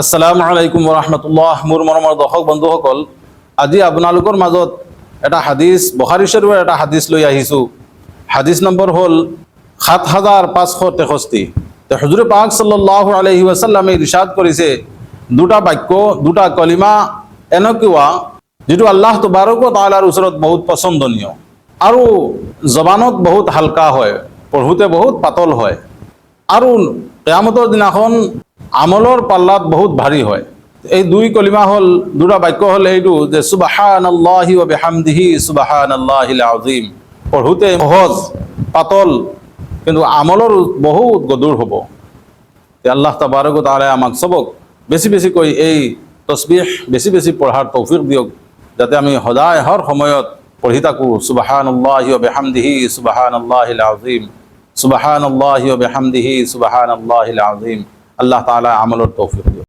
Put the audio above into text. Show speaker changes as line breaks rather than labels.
আসসালামু আলাইকুম ওরহমতুল্লাহ। মোৰ মৰমৰ দৰ্শক বন্ধুসকল, আজি আপোনালোকৰ মাজত এটা হাদিছ, বুখাৰী শৰীফৰ এটা হাদিছ লৈ আহিছোঁ। হাদিছ নম্বৰ হ'ল ৭৫৬৩। হুজুৰ পাক সাল্লাল্লাহু আলাইহি ওয়াসাল্লামে ইৰশাদ কৰিছে, দুটা বাক্য, দুটা কলিমা এনেকুৱা যিটো আল্লাহ তবাৰক ও তাআলাৰ ওচৰত বহুত পছন্দনীয় আৰু জবানত বহুত হালকা হয়, পঢ়োতে বহুত পাতল হয় আৰু কিয়ামতৰ দিনাখন আমলৰ পাল্লাত বহুত ভাৰী হয়। এই দুই কলিমা হ'ল, দুটা বাক্য হ'ল এইটো যে সুবহানাল্লাহি ওয়া বিহামদিহি সুবহানাল্লাহিল আযীম। পঢ়োতে সহজ পাতল, কিন্তু আমলৰ বহুত গধুৰ হ'ব। আল্লাহ তাবাৰক ও তাআলা আমাক সবক বেছি বেছিকৈ এই তসবিহ বেছি বেছি পঢ়াৰ তৌফিক দিয়ক, যাতে আমি সদায় হৰ সময়ত পঢ়ি থাকোঁ সুবহানাল্লাহি ওয়া বিহামদিহি সুবহানাল্লাহিল আযীম, সুবহানাল্লাহি ওয়া বিহামদিহি সুবহানাল্লাহিল আযীম। আল্লাহ তাআলা আমলের তৌফিক দিয়ক।